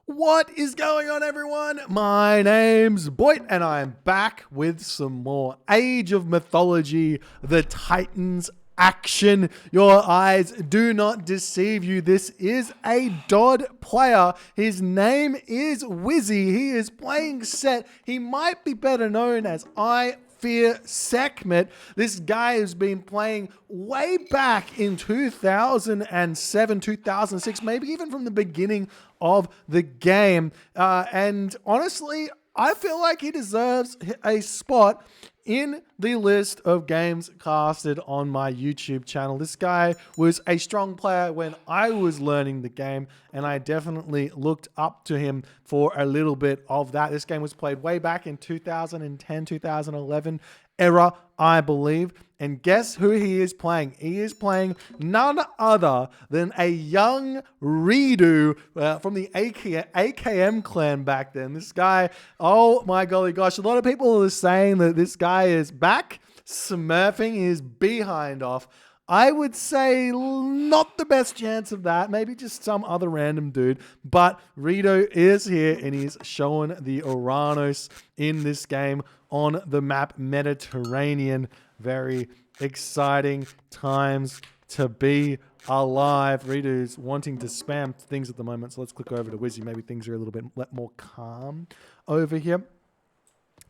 What is going on, everyone? My name's Boit, and I'm back with some more Age of Mythology, the Titans action. Your eyes do not deceive you. This is a Dodd player. His name is Wizzy. He is playing Set. He might be better known as IFearSehkmet. This guy has been playing way back in 2007, 2006, maybe even from the beginning of the game. And honestly, I feel like he deserves a spot in the list of games casted on my YouTube channel. This guy was a strong player when I was learning the game, and I definitely looked up to him for a little bit of that. This game was played way back in 2010, 2011 era, I believe. And guess who he is playing? He is playing none other than a young redo from the AKM clan back then. This guy, oh my golly gosh, a lot of people are saying that this guy is back smurfing his behind off. I would say not the best chance of that. Maybe just some other random dude. But Rito is here and he's showing the Oranos in this game on the map Mediterranean. Very exciting times to be alive. Rito's wanting to spam things at the moment. So let's click over to Wizzy. Maybe things are a little bit more calm over here.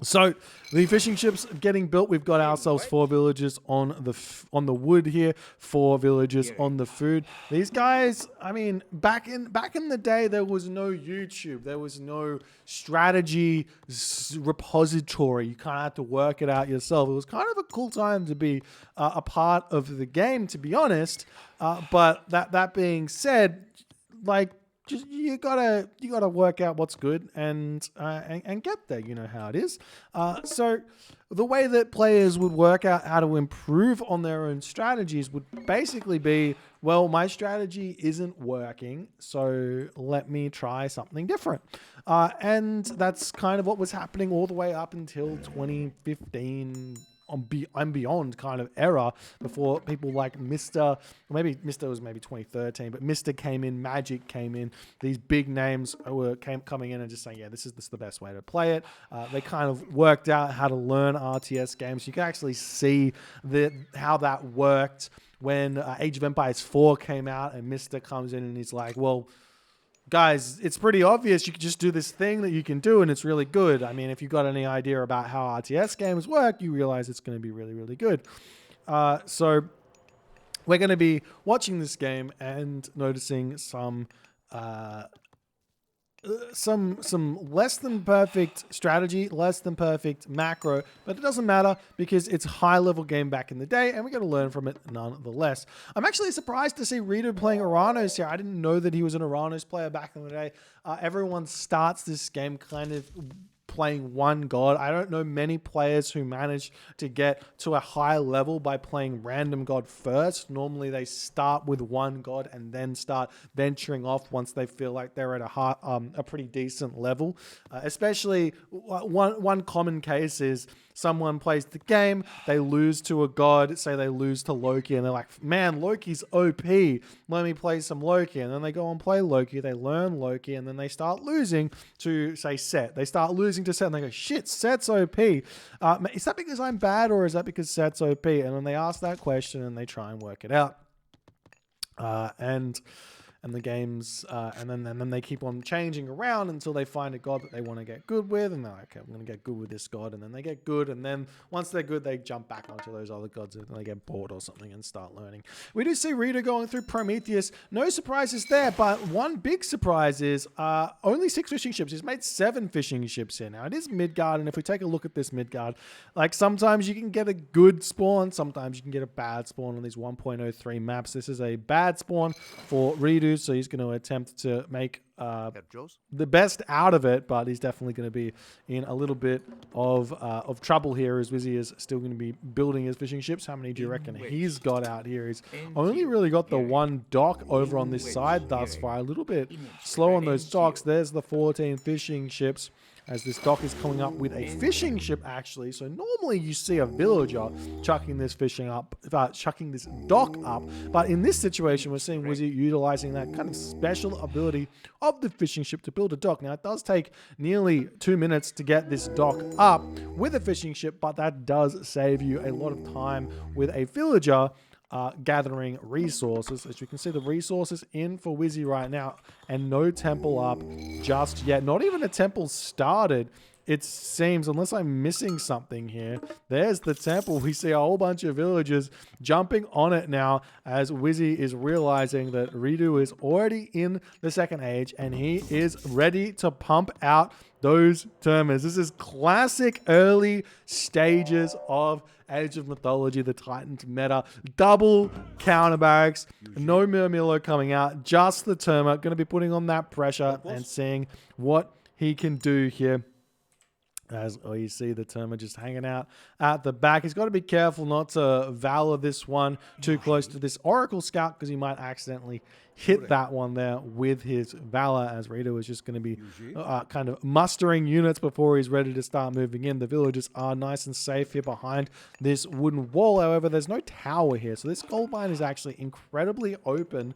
So the fishing ships getting built. We've got ourselves 4 villages on the wood here, 4 villages on the food. These guys, I mean, back in the day, there was no YouTube, there was no strategy repository. You kind of had to work it out yourself. It was kind of a cool time to be a part of the game, to be honest. But that being said, like, just you gotta work out what's good and get there. You know how it is. So the way that players would work out how to improve on their own strategies would basically be, well, my strategy isn't working, so let me try something different. And that's kind of what was happening all the way up until 2015. And beyond kind of era, before people like Mr. Maybe Mr. was maybe 2013, but Mr. came in, Magic came in. These big names were coming in and just saying, yeah, this is the best way to play it. They kind of worked out how to learn RTS games. You can actually see how that worked when Age of Empires 4 came out, and Mr. comes in and he's like, well, guys, it's pretty obvious. You can just do this thing that you can do, and it's really good. I mean, if you've got any idea about how RTS games work, you realize it's going to be really, really good. So we're going to be watching this game and noticing some less than perfect strategy, less than perfect macro, but it doesn't matter because it's a high level game back in the day and we got to learn from it nonetheless. I'm actually surprised to see Rito playing Oranos here. I didn't know that he was an Oranos player back in the day. Everyone starts this game kind of playing one god. I don't know many players who manage to get to a high level by playing random god first. Normally they start with one god and then start venturing off once they feel like they're at a pretty decent level. Especially one common case is someone plays the game, they lose to a god, say they lose to Loki, and they're like, man, Loki's OP, let me play some Loki. And then they go and play Loki, they learn Loki, and then they start losing to, say, Set. They start losing to Set, and they go, shit, Set's OP. Is that because I'm bad, or is that because Set's OP? And then they ask that question, and they try and work it out. And the games, and then they keep on changing around until they find a god that they want to get good with, and they're like, okay, I'm going to get good with this god, and then they get good, and then once they're good, they jump back onto those other gods, and they get bored or something and start learning. We do see Rito going through Prometheus. No surprises there, but one big surprise is only 6 fishing ships. He's made 7 fishing ships here. Now, it is Midgard, and if we take a look at this Midgard, like sometimes you can get a good spawn, sometimes you can get a bad spawn on these 1.03 maps. This is a bad spawn for Rito, so he's going to attempt to make the best out of it, but he's definitely going to be in a little bit of trouble here, as Wizzy is still going to be building his fishing ships. How many do you reckon he's got out here? He's only really got the one dock over on this side thus far. A little bit slow on those docks. There's the 14 fishing ships. as this dock is coming up with a fishing ship, actually. So normally you see a villager chucking this chucking this dock up, but in this situation, we're seeing Wizzy utilizing that kind of special ability of the fishing ship to build a dock. Now, it does take nearly 2 minutes to get this dock up with a fishing ship, but that does save you a lot of time with a villager gathering resources. As you can see, the resources in for Wizzy right now, and no temple up just yet. Not even a temple started, it seems, unless I'm missing something here. There's the temple. We see a whole bunch of villagers jumping on it now as Wizzy is realizing that Redo is already in the second age and he is ready to pump out those termers. This is classic early stages of Age of Mythology, the Titans meta. Double counter barracks, no Murmillo coming out, just the Terma. Going to be putting on that pressure and seeing what he can do here. As you see the Terma just hanging out at the back. He's got to be careful not to valor this one too close to this Oracle Scout, because he might accidentally hit that one there with his Valor, as Rito is just going to be kind of mustering units before he's ready to start moving in. The villagers are nice and safe here behind this wooden wall. However, there's no tower here, so this gold mine is actually incredibly open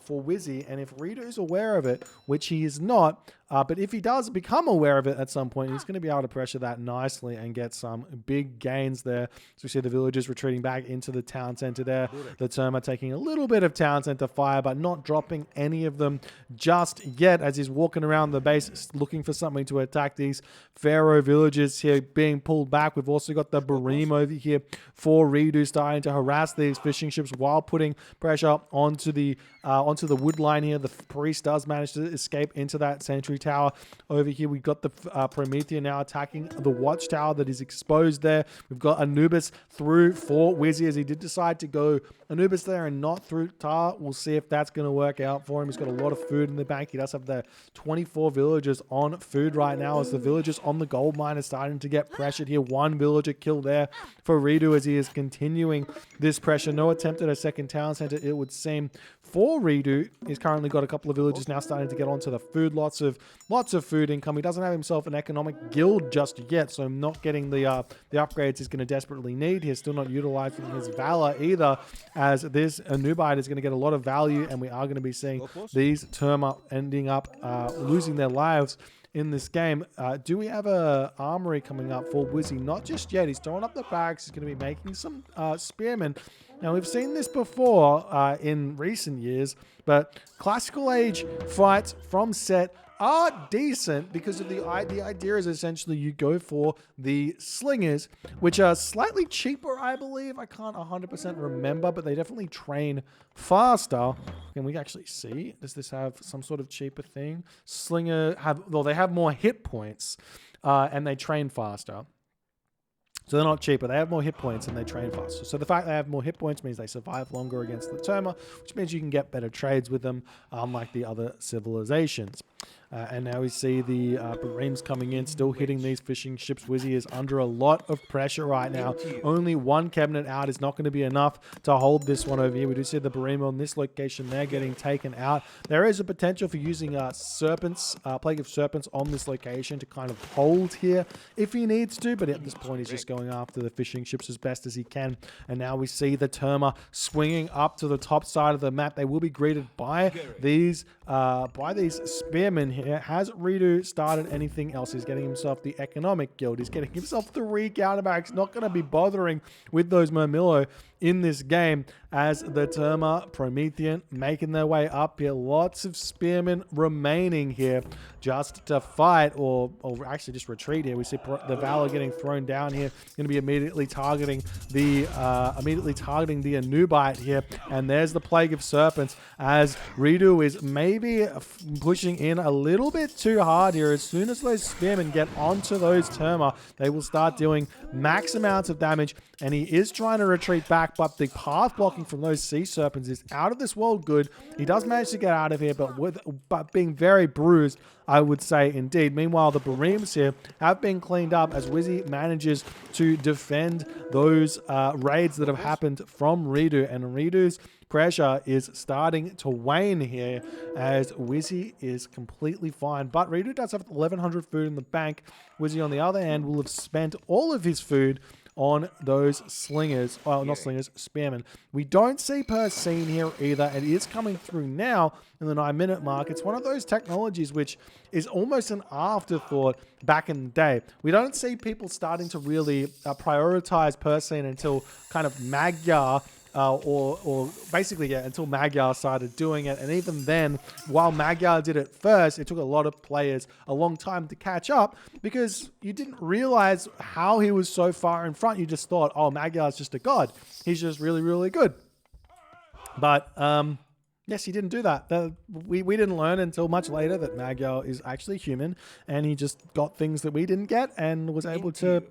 for Wizzy, and if Rito is aware of it, which he is not, but if he does become aware of it at some point, he's going to be able to pressure that nicely and get some big gains there. So we see the villagers retreating back into the town center there. The Terma taking a little bit of town center fire, but not dropping any of them just yet, as he's walking around the base looking for something to attack these Pharaoh villagers here being pulled back. We've also got the Barim over here for Redo starting to harass these fishing ships while putting pressure onto the wood line here. The priest does manage to escape into that sentry tower over here. We've got the Promethean now attacking the watchtower that is exposed there. We've got Anubis through for Wizzy, as he did decide to go Anubis there and not through Tar. We'll see if that's going to work out for him. He's got a lot of food in the bank. He does have the 24 villagers on food right now, as the villagers on the gold mine are starting to get pressured here. One villager killed there for Redo as he is continuing this pressure. No attempt at a second town center, it would seem, for Redo. He's currently got a couple of villagers now starting to get onto the food. Lots of food income. He doesn't have himself an economic guild just yet, so not getting the upgrades he's going to desperately need. He's still not utilizing his Valor either, as this Anubite is going to get a lot of value, and we are going to be seeing these Terma ending up losing their lives in this game. Do we have a armory coming up for Wizzy? Not just yet. He's throwing up the barracks. He's going to be making some spearmen. Now, we've seen this before in recent years, but classical age fights from set are decent, because of the idea is essentially you go for the slingers, which are slightly cheaper, I believe. I can't 100% remember, but they definitely train faster. Can we actually see? Does this have some sort of cheaper thing? Slinger they have more hit points, and they train faster. So they're not cheaper. They have more hit points and they train faster. So the fact they have more hit points means they survive longer against the Terma, which means you can get better trades with them, unlike the other civilizations. And now we see the Barims coming in, still hitting these fishing ships. Wizzy is under a lot of pressure right now. Only one cabinet out is not going to be enough to hold this one over here. We do see the Barim on this location there getting taken out. There is a potential for using Plague of Serpents on this location to kind of hold here if he needs to, but at this point he's just going after the fishing ships as best as he can. And now we see the Terma swinging up to the top side of the map. They will be greeted by these spearmen here. Has Redo started anything else? He's getting himself the economic guild. He's getting himself 3 counterbarracks. Not going to be bothering with those Murmillo in this game, as the Terma Promethean making their way up here. Lots of spearmen remaining here just to fight, or actually just retreat here. We see the Valor getting thrown down here. Going to be immediately targeting the Anubite here, and there's the Plague of Serpents, as Redo is maybe pushing in a little bit too hard here. As soon as those spearmen get onto those Terma, they will start doing max amounts of damage, and he is trying to retreat back, but the path blocking from those sea serpents is out of this world good. He does manage to get out of here, but being very bruised, I would say, indeed. Meanwhile, the Barims here have been cleaned up, as Wizzy manages to defend those raids that have happened from Redo, and Redo's pressure is starting to wane here as Wizzy is completely fine. But Redo does have 1,100 food in the bank. Wizzy, on the other hand, will have spent all of his food on those slingers. Well, not slingers, spearmen. We don't see per scene here either. It is coming through now in the 9-minute mark. It's one of those technologies which is almost an afterthought back in the day. We don't see people starting to really prioritize per scene until kind of Magyar or basically, yeah, until Magyar started doing it. And even then, while Magyar did it first, it took a lot of players a long time to catch up because you didn't realize how he was so far in front. You just thought, oh, Magyar's just a god. He's just really, really good. But, yes, he didn't do that. We didn't learn until much later that Magyar is actually human, and he just got things that we didn't get and was able to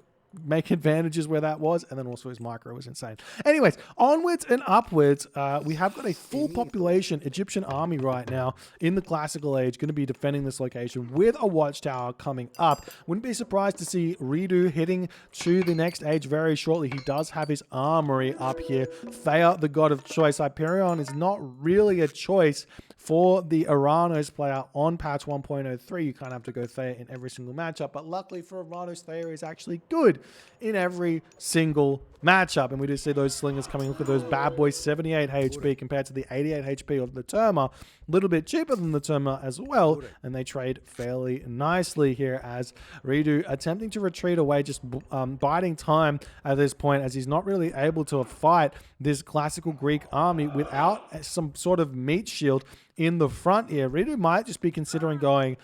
make advantages where that was, and then also his micro was insane. Anyways, onwards and upwards, we have got a full population Egyptian army right now in the classical age, going to be defending this location with a watchtower coming up. Wouldn't be surprised to see Redo heading to the next age very shortly. He does have his armory up here. Thea, the god of choice. Hyperion is not really a choice for the Oranos player on patch 1.03. You can't have to go Thea in every single matchup, but luckily for Oranos, Thea is actually good in every single matchup. And we do see those slingers coming. Look at those bad boys, 78 HP compared to the 88 HP of the Terma. A little bit cheaper than the Terma as well, and they trade fairly nicely here as Redo attempting to retreat away, just biding time at this point as he's not really able to fight this classical Greek army without some sort of meat shield in the front here. Redo might just be considering going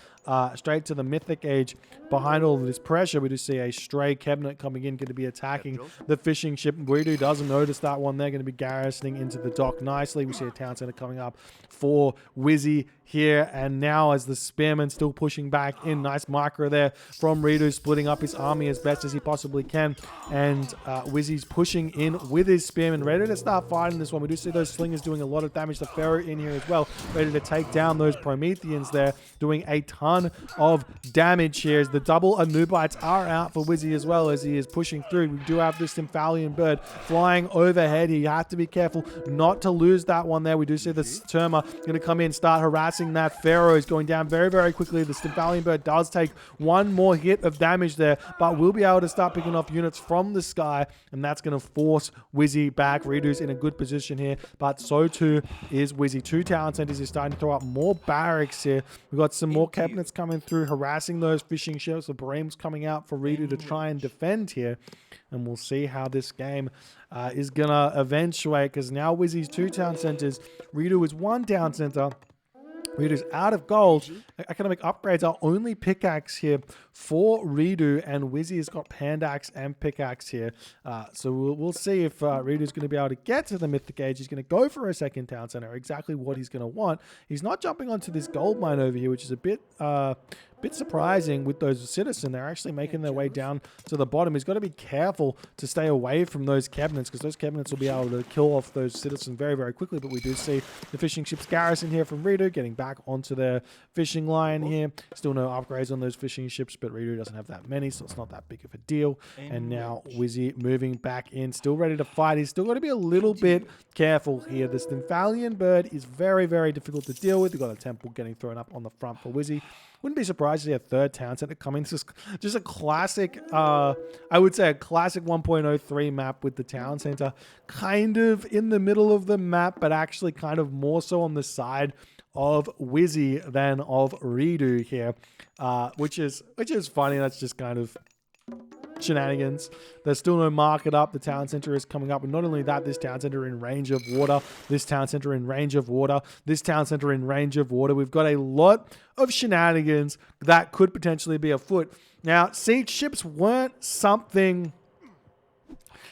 straight to the Mythic age behind all of this pressure. We do see a stray cabinet coming in, going to be attacking the fishing ship. Redo doesn't notice that one. They're going to be garrisoning into the dock nicely. We see a town center coming up for Wizzy here, and now as the spearman still pushing back in, nice micro there from Redo, splitting up his army as best as he possibly can, and Wizzy's pushing in with his spearman, ready to start fighting this one. We do see those slingers doing a lot of damage. The Pharaoh in here as well, ready to take down those Prometheans there, doing a ton of damage here as the double Anubites are out for Wizzy as well as he is pushing through. We do have this Symphalian bird flying overhead here. You have to be careful not to lose that one there. We do see the Terma going to come in, start harassing that. Pharaoh is going down very, very quickly. The Symphalian bird does take one more hit of damage there, but we'll be able to start picking off units from the sky, and that's going to force Wizzy back. Redo's in a good position here, but so too is Wizzy. Two town centers is starting to throw up more barracks here. We've got some more cabinets coming through, harassing those fishing ships. The Bream's coming out for Redo to try and defend here, and we'll see how this game is going to eventuate, because now Wizzy's two town centers, Redo is one town center. Redo's out of gold. Economic upgrades are only pickaxe here for Redo, and Wizzy has got pandaxe and pickaxe here. So we'll see if Redo's going to be able to get to the Mythic Age. He's going to go for a second town center, exactly what he's going to want. He's not jumping onto this gold mine over here, which is a bit surprising with those citizens. They're actually making their way down to the bottom. He's got to be careful to stay away from those cabinets, because those cabinets will be able to kill off those citizens very, very quickly. But we do see the fishing ship's garrison here from Redo getting back onto their fishing line here. Still no upgrades on those fishing ships, but Redo doesn't have that many, so it's not that big of a deal. And now Wizzy moving back in, still ready to fight. He's still got to be a little bit careful here. The Symphalian bird is very, very difficult to deal with. We've got a temple getting thrown up on the front for Wizzy. Wouldn't be surprised to see a third town center coming. This is just a classic, I would say a classic 1.03 map with the town center kind of in the middle of the map, but actually kind of more so on the side of Wizzy than of Redo here, which is funny. That's just kind of shenanigans. There's still no market up. The town center is coming up, and not only that, this town center in range of water, this town center in range of water, this town center in range of water. We've got a lot of shenanigans that could potentially be afoot. Now, siege ships weren't something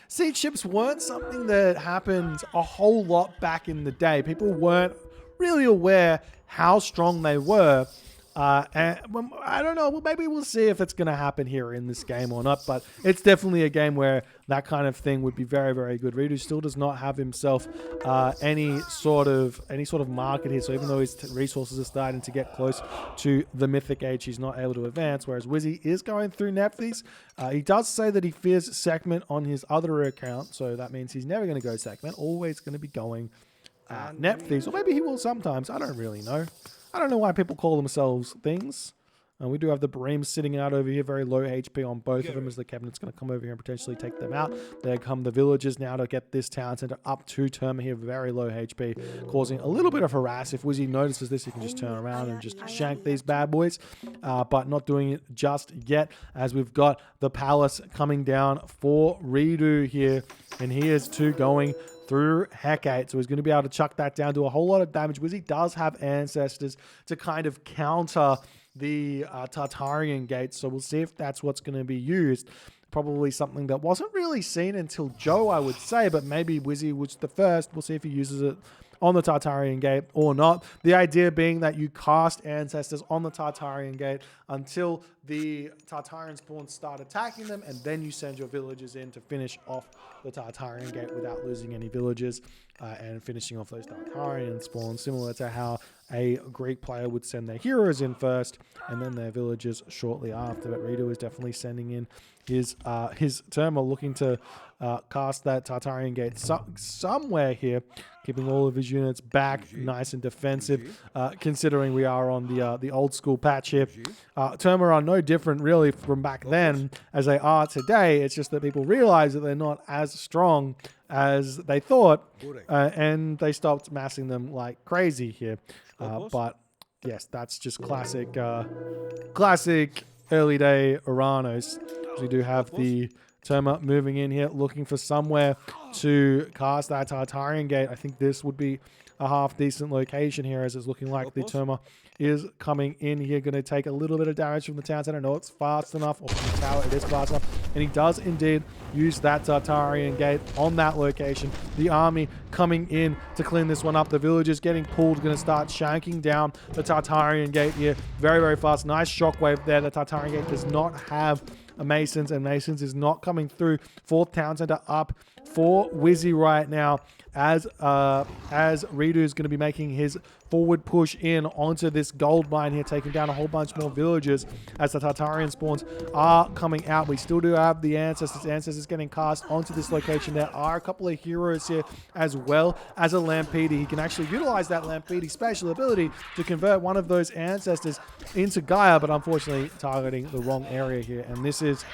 that happened a whole lot back in the day. People weren't really aware how strong they were. And I don't know, well, maybe we'll see if it's going to happen here in this game or not, but it's definitely a game where that kind of thing would be very, very good. Redo still does not have himself any sort of market here, so even though his resources are starting to get close to the Mythic Age, he's not able to advance, whereas Wizzy is going through Nephthys. He does say that he fears Sekhmet on his other account, so that means he's never going to go Sekhmet, always going to be going Nephthys, or maybe he will sometimes. I don't really know. I don't know why people call themselves things. We do have the Bream sitting out over here, very low HP on both of them, as the cabinet's going to come over here and potentially take them out. There come the villagers now to get this town center up to Terma here, very low HP, causing a little bit of harass. If Wizzy notices this, he can just turn around and just shank these bad boys, but not doing it just yet, as we've got the palace coming down for Redo here, and he is too going through Hecate, so he's going to be able to chuck that down, do a whole lot of damage. Wizzy does have ancestors to kind of counter the Tartarian gates, so we'll see if that's what's going to be used. Probably something that wasn't really seen until Joe, I would say, but maybe Wizzy was the first. We'll see if he uses it on the Tartarian gate or not. The idea being that you cast ancestors on the Tartarian gate until the Tartarian spawns start attacking them, and then you send your villagers in to finish off the Tartarian gate without losing any villagers, and finishing off those Tartarian spawns, similar to how a Greek player would send their heroes in first and then their villagers shortly after. But Rito is definitely sending in his Terma, looking to cast that Tartarian gate somewhere here, keeping all of his units back nice and defensive, considering we are on the old school patch here. Terma are no different really from back then as they are today. It's just that people realize that they're not as strong as they thought, and they stopped massing them like crazy here. But yes, that's just classic early day Oranos. We do have the Terma moving in here, looking for somewhere to cast that Tartarian gate. I think this would be a half decent location here, as it's looking like the Terma is coming in here, going to take a little bit of damage from the town center. No, it's fast enough, or from the tower, it is fast enough, and he does indeed use that Tartarian gate on that location. The army coming in to clean this one up. The villagers getting pulled, going to start shanking down the Tartarian gate here very, very fast. Nice shockwave there. The Tartarian gate does not have a Masons, and Masons is not coming through. Fourth town center up for Wizzy right now, as Redo is going to be making his forward push in onto this gold mine here, taking down a whole bunch more villagers as the Tartarian spawns are coming out. We still do have the Ancestors getting cast onto this location. There are a couple of heroes here, as well as a Lampede. He can actually utilize that Lampede special ability to convert one of those Ancestors into Gaia, but unfortunately targeting the wrong area here. And this is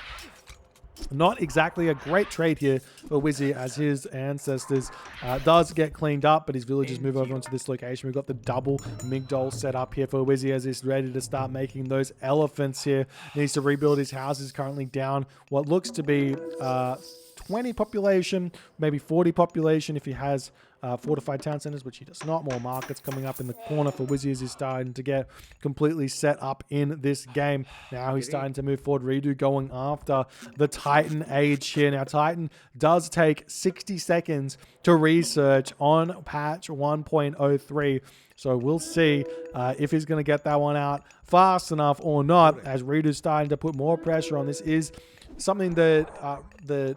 not exactly a great trade here for Wizzy, as his Ancestors does get cleaned up, but his villagers move over onto this location. We've got the double Migdol set up here for Wizzy, as he's ready to start making those elephants here. Needs to rebuild his houses, currently down what looks to be 20 population, maybe 40 population if he has fortified town centers, which he does not. More markets coming up in the corner for Wizzy, as he's starting to get completely set up in this game. Now he's starting to move forward. Redo going after the Titan age here. Now Titan does take 60 seconds to research on patch 1.03. So we'll see if he's going to get that one out fast enough or not, as Redo's starting to put more pressure on. This is something that the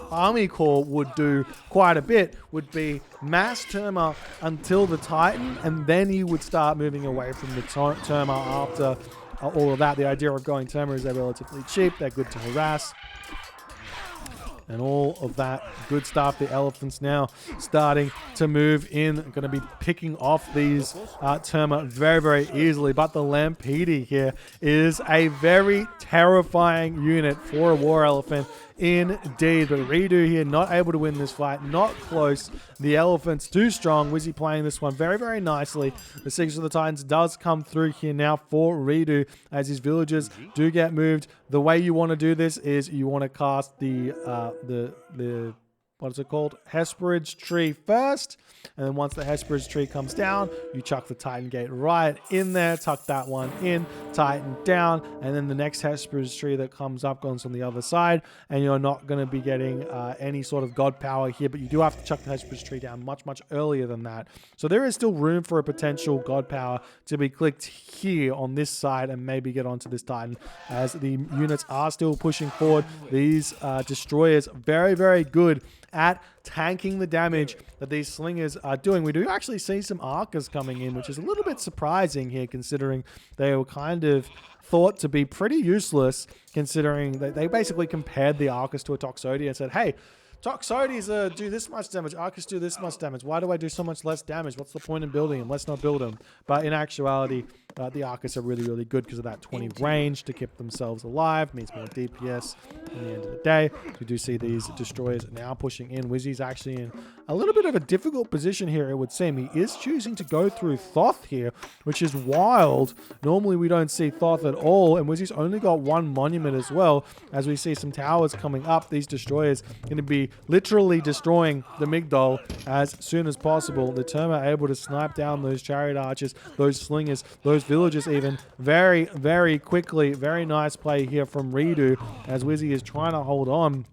Army Corps would do quite a bit, would be mass Terma until the Titan, and then he would start moving away from the Terma after all of that. The idea of going Terma is they're relatively cheap, they're good to harass, and all of that good stuff. The elephants now starting to move in, going to be picking off these Terma very, very easily. But the Lampede here is a very terrifying unit for a war elephant indeed. But Redo here not able to win this fight, not close. The elephant's too strong. Wizzy playing this one very, very nicely. The Six of the Titans does come through here now for Redo, as his villagers do get moved. The way you want to do this is you want to cast the what is it called? Hesperid's tree first. And then once the Hesperid's tree comes down, you chuck the Titan gate right in there, tuck that one in, Titan down, and then the next Hesperid's tree that comes up goes on the other side, and you're not going to be getting any sort of god power here, but you do have to chuck the Hesperid's tree down much, much earlier than that. So there is still room for a potential god power to be clicked here on this side and maybe get onto this Titan, as the units are still pushing forward. These destroyers very, very good at tanking the damage that these slingers are doing. We do actually see some archers coming in, which is a little bit surprising here, considering they were kind of thought to be pretty useless, considering that they basically compared the archers to a Toxodia and said, hey, Toxotes do this much damage. Arcus do this much damage. Why do I do so much less damage? What's the point in building them? Let's not build them. But in actuality, the Arcus are really, really good because of that 20 range to keep themselves alive. Means more DPS in the end of the day. We do see these destroyers now pushing in. Wizzy's actually in a little bit of a difficult position here, it would seem. He is choosing to go through Thoth here, which is wild. Normally we don't see Thoth at all, and Wizzy's only got one monument as well. As we see some towers coming up, these destroyers going to be literally destroying the Migdol as soon as possible. The Term are able to snipe down those chariot archers, those slingers, those villagers even very, very quickly. Very nice play here from Redo as Wizzy is trying to hold on.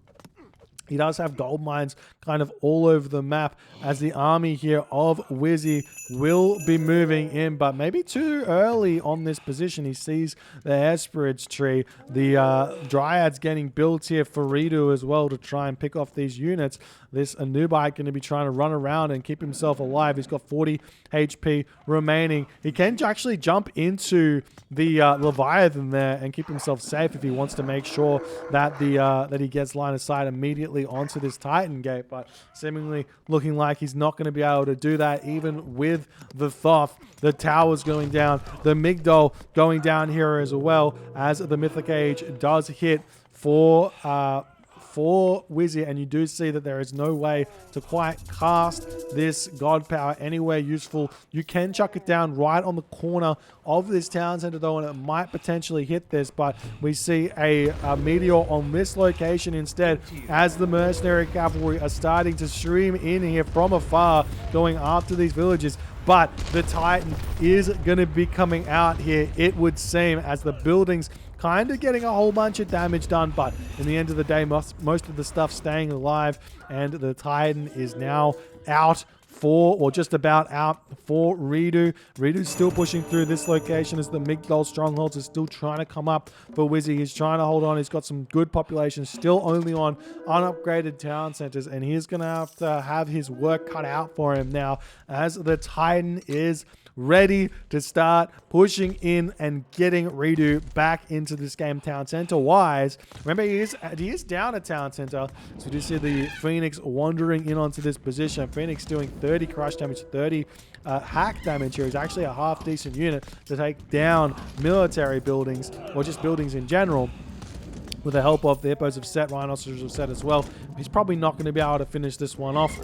He does have gold mines kind of all over the map as the army here of Wizzy will be moving in, but maybe too early on this position. He sees the Hesperid's tree. The Dryad's getting built here for Redo as well to try and pick off these units. This Anubite going to be trying to run around and keep himself alive. He's got 40 HP remaining. He can actually jump into the Leviathan there and keep himself safe if he wants to make sure that that he gets line of sight immediately onto this Titan gate, but seemingly looking like he's not going to be able to do that even with the Thoth. The towers going down, the Migdol going down here as well as the Mythic Age does hit for Wizzy, and you do see that there is no way to quite cast this God Power anywhere useful. You can chuck it down right on the corner of this town center though, and it might potentially hit this, but we see a meteor on this location instead as the mercenary cavalry are starting to stream in here from afar going after these villages. But the Titan is going to be coming out here, it would seem, as the buildings kind of getting a whole bunch of damage done, but in the end of the day, most of the stuff staying alive, and the Titan is now out for, or just about out for Redo. Redo's still pushing through this location as the Migdol strongholds are still trying to come up for Wizzy. He's trying to hold on. He's got some good population, still only on unupgraded town centers, and he's going to have his work cut out for him now as the Titan is ready to start pushing in and getting Redo back into this game town center wise. Remember, he is down at town center, so we do see the Phoenix wandering in onto this position. Phoenix doing 30 crush damage, 30 hack damage here. Is actually a half decent unit to take down military buildings or just buildings in general. With the help of the hippos have set, rhinoceroses have set as well. He's probably not going to be able to finish this one off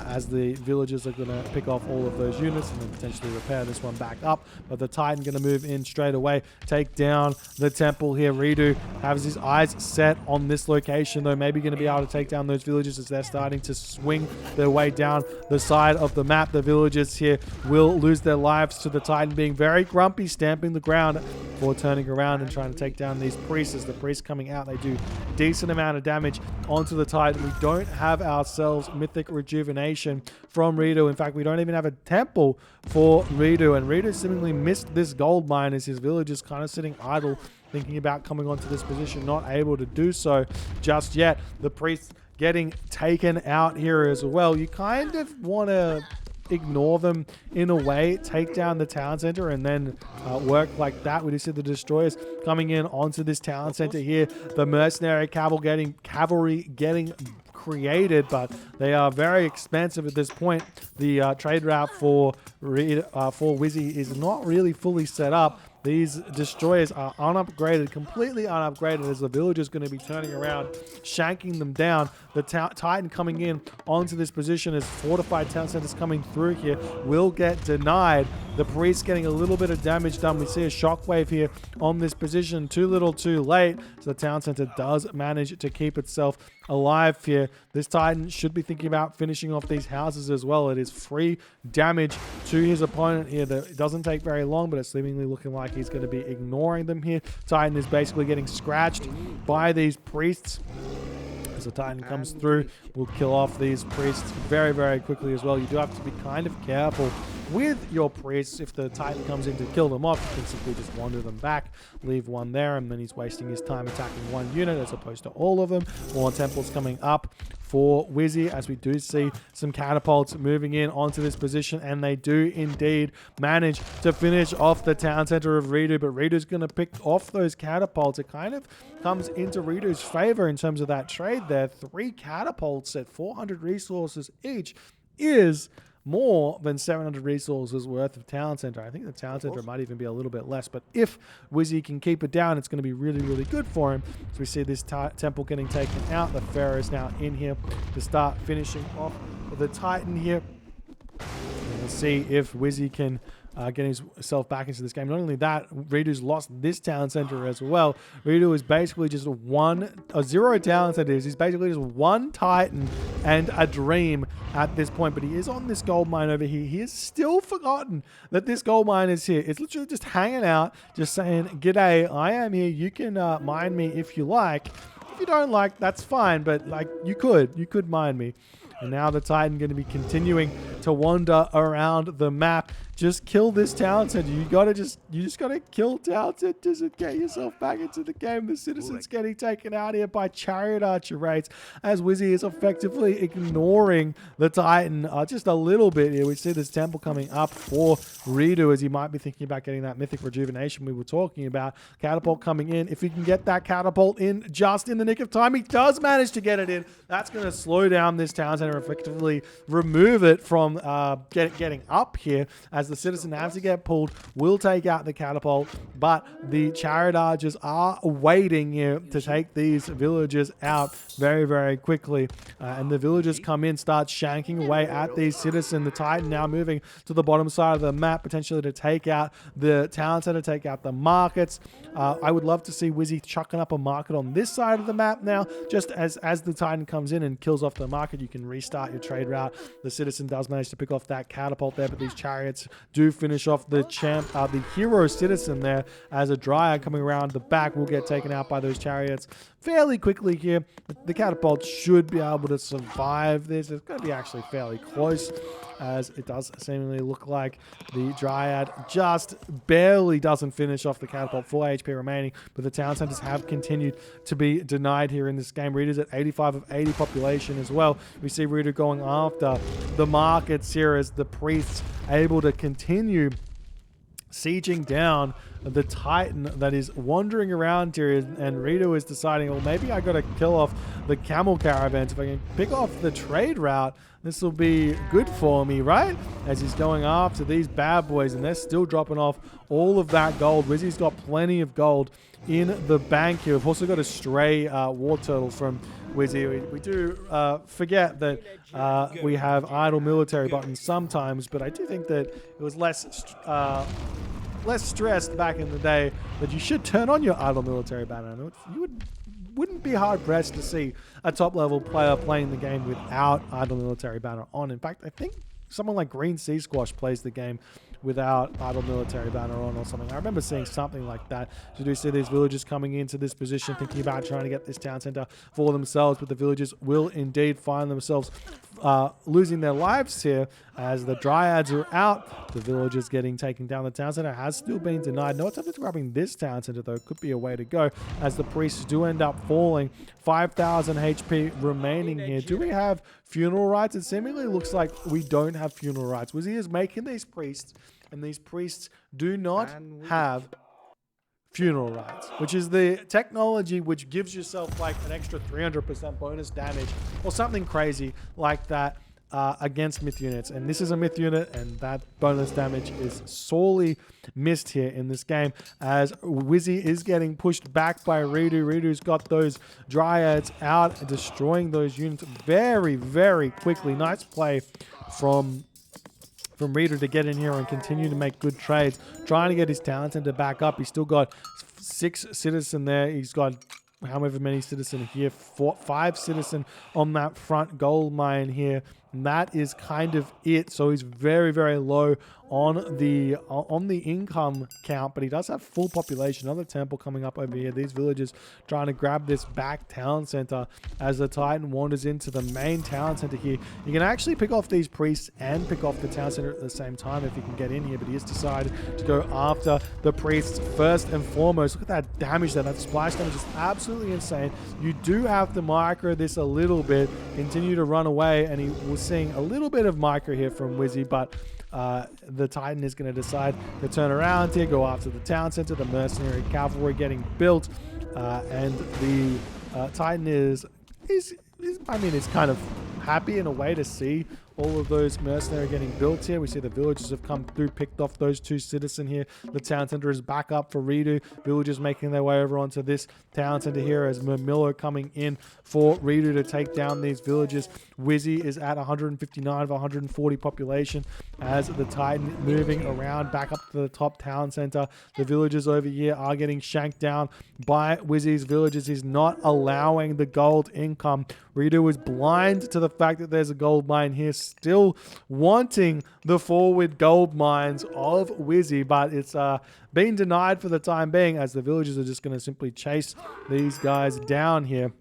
as the villagers are going to pick off all of those units and then potentially repair this one back up. But the Titan going to move in straight away, take down the temple here. Redo has his eyes set on this location though, maybe going to be able to take down those villagers as they're starting to swing their way down the side of the map. The villagers here will lose their lives to the Titan being very grumpy, stamping the ground before turning around and trying to take down these priests. As the priests coming out, they do a decent amount of damage onto the Titan. We don't have ourselves Mythic rejuvenation from Redo. In fact, we don't even have a temple for Redo, and Redo seemingly missed this gold mine as his villagers kind of sitting idle, thinking about coming onto this position, not able to do so just yet. The priests getting taken out here as well. You kind of want to ignore them in a way, take down the town center, and then work like that. We do see the destroyers coming in onto this town center here. The mercenary cavalry getting created, but they are very expensive at this point. The trade route for Wizzy is not really fully set up. These destroyers are unupgraded, completely unupgraded, as the villagers going to be turning around, shanking them down. The Titan coming in onto this position as fortified town centers coming through here will get denied. The priest getting a little bit of damage done. We see a shockwave here on this position. Too little, too late. So the town center does manage to keep itself alive here. This Titan should be thinking about finishing off these houses as well. It is free damage to his opponent here. It doesn't take very long, but it's seemingly looking like he's going to be ignoring them here. Titan is basically getting scratched by these priests. As the Titan comes through, we'll kill off these priests very, very quickly as well. You do have to be kind of careful with your priests. If the Titan comes in to kill them off, you can simply just wander them back, leave one there, and then he's wasting his time attacking one unit as opposed to all of them. More temples coming up for Wizzy, as we do see some catapults moving in onto this position, and they do indeed manage to finish off the town center of Redo, but Redo's going to pick off those catapults. It kind of comes into Redo's favor in terms of that trade there. 3 catapults at 400 resources each is more than 700 resources worth of town center. I think the town center might even be a little bit less, but if Wizzy can keep it down, it's going to be really, really good for him. So we see this temple getting taken out. The Pharaoh is now in here to start finishing off the Titan here. And we'll see if Wizzy can get himself back into this game. Not only that, Redo's lost this town center as well. Redo is basically just 0 town centers. He's basically just 1 Titan and a dream at this point. But he is on this gold mine over here. He has still forgotten that this gold mine is here. It's literally just hanging out, just saying, "G'day, I am here. You can mine me if you like. If you don't like, that's fine. But like, you could mine me." And now the Titan going to be continuing to wander around the map. Just kill this town center. You just gotta kill town centers and get yourself back into the game. The citizens getting taken out here by chariot archer raids as Wizzy is effectively ignoring the Titan just a little bit here. We see this temple coming up for Redo as he might be thinking about getting that mythic rejuvenation we were talking about. Catapult coming in. If he can get that catapult in just in the nick of time, he does manage to get it in. That's going to slow down this town center, effectively remove it from getting up here, as the citizen has to get pulled, will take out the catapult, but the chariot archers are waiting here to take these villagers out very, very quickly. And the villagers come in, start shanking away at these citizens. The Titan now moving to the bottom side of the map, potentially to take out the town center, take out the markets. I would love to see Wizzy chucking up a market on this side of the map now. Just as the Titan comes in and kills off the market, you can restart your trade route. The citizen does manage to pick off that catapult there, but these chariots do finish off the hero citizen there, as a dryad coming around the back will get taken out by those chariots fairly quickly here. The catapult should be able to survive this. It's going to be actually fairly close, as it does seemingly look like the dryad just barely doesn't finish off the catapult. 4 HP remaining, but the town centers have continued to be denied here in this game. Reader's at 85 of 80 population as well. We see Reader going after the markets here as the priests able to continue sieging down the Titan that is wandering around here, and Rito is deciding, well, maybe I gotta kill off the camel caravans. If I can pick off the trade route, this will be good for me, right? As he's going after these bad boys, and they're still dropping off all of that gold. Wizzy's got plenty of gold in the bank here. We've also got a stray war turtle from Wizzy. We do forget that we have idle military buttons sometimes, but I do think that it was less stressed back in the day that you should turn on your idle military banner. You wouldn't be hard pressed to see a top level player playing the game without idle military banner on. In fact, I think someone like Green Sea Squash plays the game without idle military banner on or something. I remember seeing something like that. So you do see these villagers coming into this position, thinking about trying to get this town center for themselves, but the villagers will indeed find themselves losing their lives here as the dryads are out. The villagers getting taken down. The town center has still been denied. No attempted grabbing this town center, though. Could be a way to go, as the priests do end up falling. 5,000 HP remaining here. Do we have funeral rites? It seemingly looks like we don't have funeral rites. Wizzy is making these priests, and these priests do not have funeral rites, which is the technology which gives yourself like an extra 300% bonus damage or something crazy like that against myth units. And this is a myth unit, and that bonus damage is sorely missed here in this game, as Wizzy is getting pushed back by Redo. Redo's got those dryads out and destroying those units very, very quickly. Nice play from Reader to get in here and continue to make good trades, trying to get his town center back up. He's still got 6 citizen there. He's got however many citizen here, 5 citizen on that front gold mine here. And that is kind of it. So he's very, very low on the income count, but he does have full population. Another temple coming up over here. These villagers trying to grab this back town center as the Titan wanders into the main town center here. You can actually pick off these priests and pick off the town center at the same time if you can get in here, but he has decided to go after the priests first and foremost. Look at that damage there. That splash damage is absolutely insane. You do have to micro this a little bit, continue to run away, and he was seeing a little bit of micro here from Wizzy, but the Titan is going to decide to turn around here, go after the town center, the mercenary cavalry getting built, and the Titan is I mean, it's kind of happy in a way to see all of those mercenary getting built here. We see the villagers have come through, picked off those 2 citizen here. The town center is back up for Redo. Villagers making their way over onto this town center here as Mermillo coming in for Redo to take down these villagers. Wizzy is at 159 of 140 population as the Titan moving around back up to the top town center. The villagers over here are getting shanked down by Wizzy's villagers. He's not allowing the gold income. Redo is blind to the fact that there's a gold mine here, still wanting the forward gold mines of Wizzy, but it's been denied for the time being as the villagers are just going to simply chase these guys down here.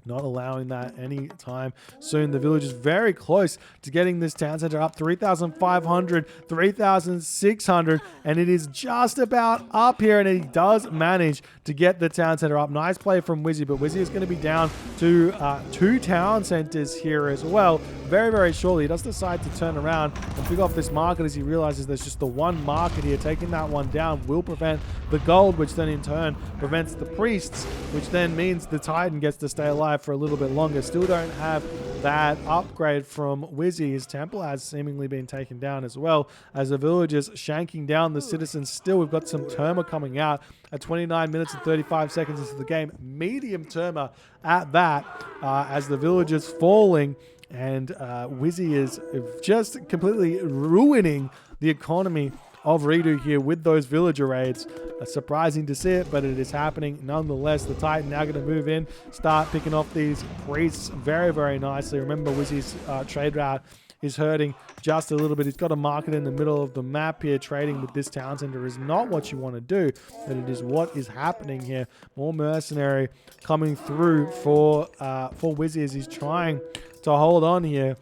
Not allowing that any time soon. The village is very close to getting this town center up 3,500, 3,600, and it is just about up here, and he does manage to get the town center up. Nice play from Wizzy, but Wizzy is going to be down to 2 town centers here as well. Very, very shortly, he does decide to turn around and pick off this market as he realizes there's just the one market here. Taking that one down will prevent the gold, which then in turn prevents the priests, which then means the Titan gets to stay alive for a little bit longer. Still don't have that upgrade from Wizzy. His temple has seemingly been taken down as well as the villagers shanking down the citizens. Still, we've got some Terma coming out at 29 minutes and 35 seconds into the game. Medium Terma at that as the villagers falling, and Wizzy is just completely ruining the economy of Redo here with those villager raids. Surprising to see it, but it is happening nonetheless. The Titan now going to move in, start picking off these priests very, very nicely. Remember, Wizzy's trade route is hurting just a little bit. He's got a market in the middle of the map here. Trading with this town center is not what you want to do, but it is what is happening here. More mercenary coming through for Wizzy as he's trying to hold on here.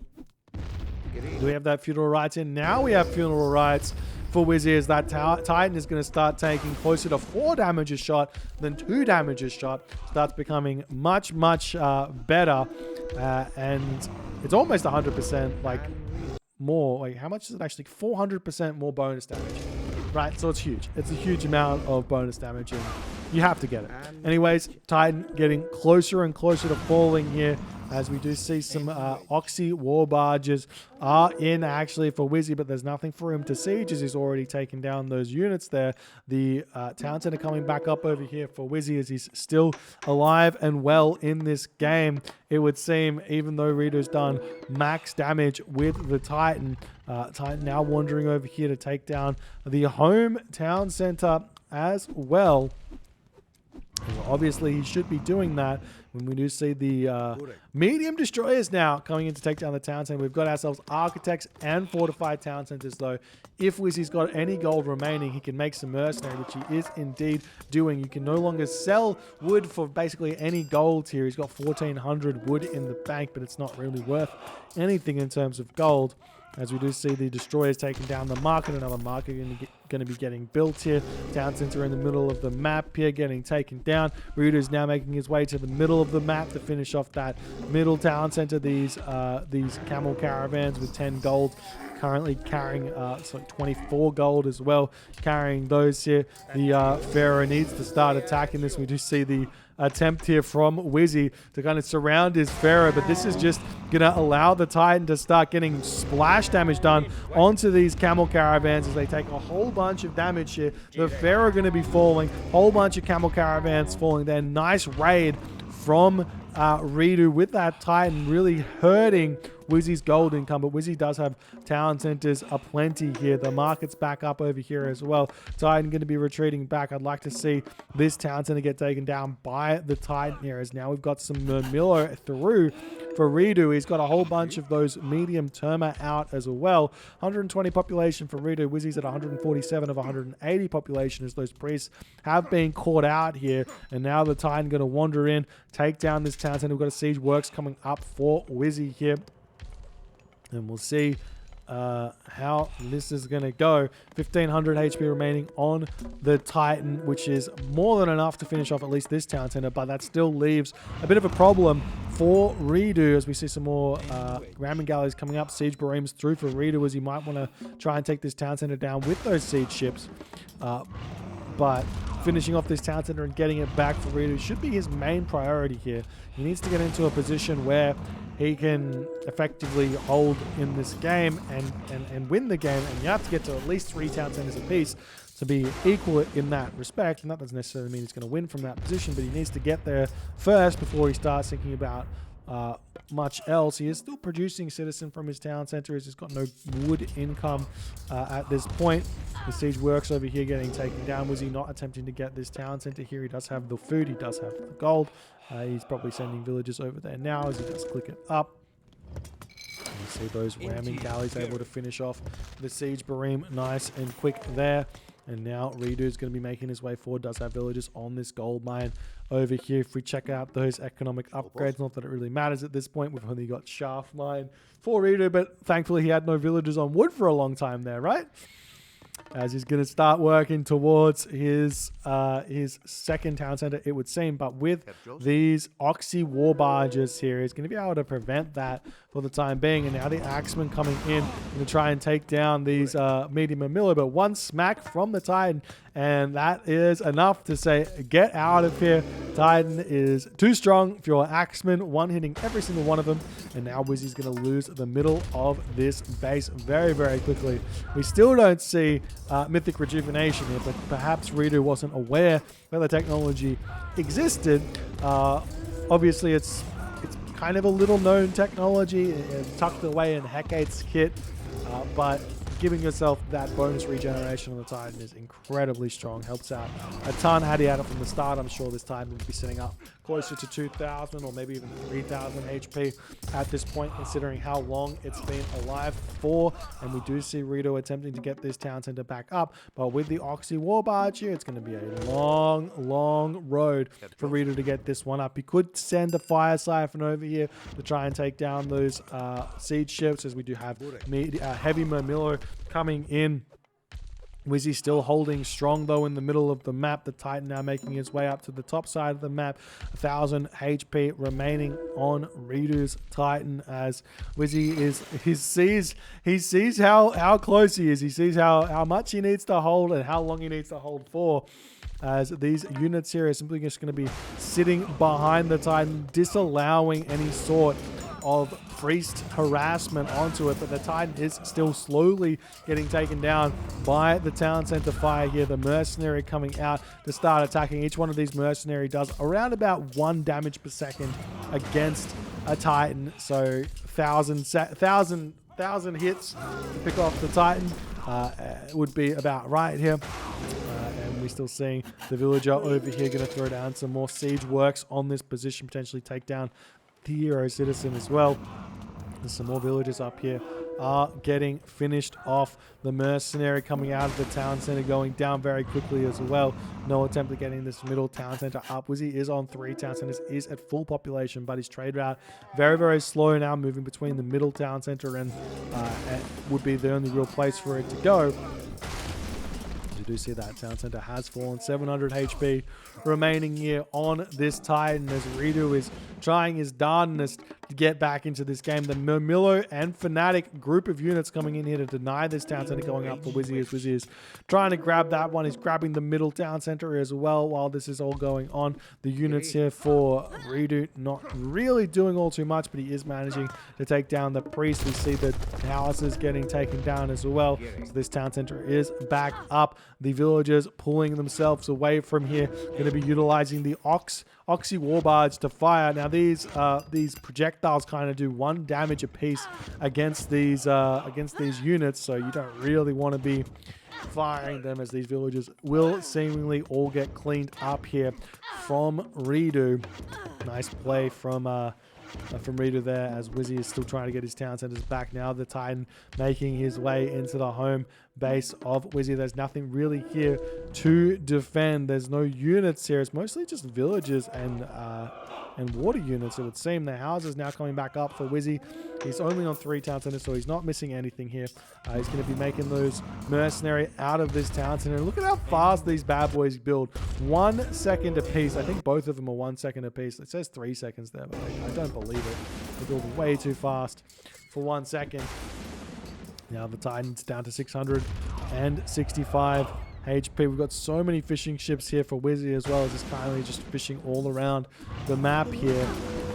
Do we have that funeral rites in? Now we have funeral rites for Wizzy as that Titan is going to start taking closer to 4 damage a shot than 2 damage a shot. Starts becoming much, much better. And it's almost 100% like more. Like, how much is it actually? 400% more bonus damage. Right, so it's huge. It's a huge amount of bonus damage, and you have to get it. Anyways, Titan getting closer and closer to falling here as we do see some Oxy war barges are in actually for Wizzy, but there's nothing for him to siege as he's already taken down those units there. The town center coming back up over here for Wizzy as he's still alive and well in this game. It would seem, even though Redo's done max damage with the Titan, Titan now wandering over here to take down the home town center as well. Obviously, he should be doing that when we do see the medium destroyers now coming in to take down the town center. We've got ourselves architects and fortified town centers, though. If Wizzy's got any gold remaining, he can make some mercenary, which he is indeed doing. You can no longer sell wood for basically any gold here. He's got 1,400 wood in the bank, but it's not really worth anything in terms of gold. As we do see the destroyers taking down the market, another market going to be getting built here. Town center in the middle of the map here, getting taken down. Ryudo's now making his way to the middle of the map to finish off that middle town center. These camel caravans with 10 gold, currently carrying it's like 24 gold as well, carrying those here. The Pharaoh needs to start attacking this. We do see the attempt here from Wizzy to kind of surround his Pharaoh, but this is just gonna allow the Titan to start getting splash damage done onto these camel caravans as they take a whole bunch of damage here. The Pharaoh gonna be falling, whole bunch of camel caravans falling there. Nice raid from Redo with that Titan really hurting Wizzy's gold income, but Wizzy does have town centers aplenty here. The market's back up over here as well. Titan going to be retreating back. I'd like to see this town center get taken down by the Titan here, as now we've got some Murmillo through for Redo. He's got a whole bunch of those medium terma out as well. 120 population for Redo. Wizzy's at 147 of 180 population, as those priests have been caught out here. And now the Titan going to wander in, take down this town center. We've got a siege works coming up for Wizzy here. And we'll see how this is going to go. 1500 HP remaining on the Titan, which is more than enough to finish off at least this town center, but that still leaves a bit of a problem for Redo, as we see some more ramming galleys coming up. Siege Bareem's through for Redo, as he might want to try and take this town center down with those siege ships. But finishing off this town center and getting it back for Redo should be his main priority here. He needs to get into a position where he can effectively hold in this game and win the game. And you have to get to at least 3 town centers apiece to be equal in that respect. And that doesn't necessarily mean he's going to win from that position, but he needs to get there first before he starts thinking about much else. He is still producing citizen from his town center, as he's got no wood income at this point. The siege works over here getting taken down. Was he not attempting to get this town center here? He does have the food, he does have the gold. He's probably sending villagers over there now as he does click it up. And you see those ramming galleys able to finish off the siege Bareem nice and quick there. And now Redo's going to be making his way forward. Does have villagers on this gold mine over here. If we check out those economic upgrades, not that it really matters at this point. We've only got shaft mine for Redo, but thankfully he had no villagers on wood for a long time there, right? As he's going to start working towards his second town center, it would seem. But with these Oxy war barges here, he's going to be able to prevent that for the time being. And now the Axemen coming in to try and take down these medium and Miller. But one smack from the Titan, and that is enough to say, get out of here. Titan is too strong for your Axemen, one hitting every single one of them. And now Wizzy's going to lose the middle of this base very, very quickly. We still don't see Mythic rejuvenation here, but perhaps Redo wasn't aware that the technology existed. Obviously, it's kind of a little known technology, tucked away in Hecate's kit, but giving yourself that bonus regeneration on the Titan is incredibly strong. Helps out a ton. Had he had it from the start, I'm sure this Titan would be sitting up closer to 2,000 or maybe even 3,000 HP at this point, considering how long it's been alive for. And we do see Redo attempting to get this town center back up, but with the Oxy war barge here, it's going to be a long, long road for Redo to get this one up. He could send a fire siphon over here to try and take down those siege ships, as we do have heavy Murmillo coming in. Wizzy still holding strong though in the middle of the map. The Titan now making his way up to the top side of the map. 1,000 HP remaining on Redo's Titan, as Wizzy he sees how close he is. He sees how much he needs to hold and how long he needs to hold for, as these units here are simply just going to be sitting behind the Titan, disallowing any sort of priest harassment onto it. But the Titan is still slowly getting taken down by the town center fire here. The mercenary coming out to start attacking. Each one of these mercenary does around about 1 damage per second against a Titan. So 1,000 hits to pick off the Titan would be about right here. And we're still seeing the villager over here going to throw down some more siege works on this position, potentially take down the hero citizen as well. There's some more villagers up here are getting finished off. The mercenary coming out of the town center going down very quickly as well. No attempt at getting this middle town center up. Wizzy is on 3 town centers, is at full population, but his trade route very, very slow now, moving between the middle town center and would be the only real place for it to go. You do see that town center has fallen. 700 HP remaining here on this Titan, as Redo is trying his darndest to get back into this game. The Murmillo and Fnatic group of units coming in here to deny this town center going up for Wizzy, as Wizzy is trying to grab that one. He's grabbing the middle town center as well while this is all going on. The units here for Redo not really doing all too much, but he is managing to take down the priest. We see the houses getting taken down as well. So this town center is back up. the villagers pulling themselves away from here. Going to be utilizing the Oxy Warbards to fire. Now these projectiles kind of do 1 damage apiece against these units, so you don't really want to be firing them, as these villagers will seemingly all get cleaned up here from Redo. Nice play from Redo there, as Wizzy is still trying to get his town centers back. Now the Titan making his way into the home base of Wizzy. There's nothing really here to defend. There's no units here. It's mostly just villagers and water units, it would seem. The houses now coming back up for Wizzy. He's only on 3 town centers, so he's not missing anything here. He's going to be making those mercenary out of this town center. Look at how fast these bad boys build. 1 second apiece. I think both of them are 1 second apiece. It says 3 seconds there, but I don't believe it. They build way too fast for 1 second. Now the Titan's down to 665 HP. We've got so many fishing ships here for Wizzy, as well as just kindly just fishing all around the map here.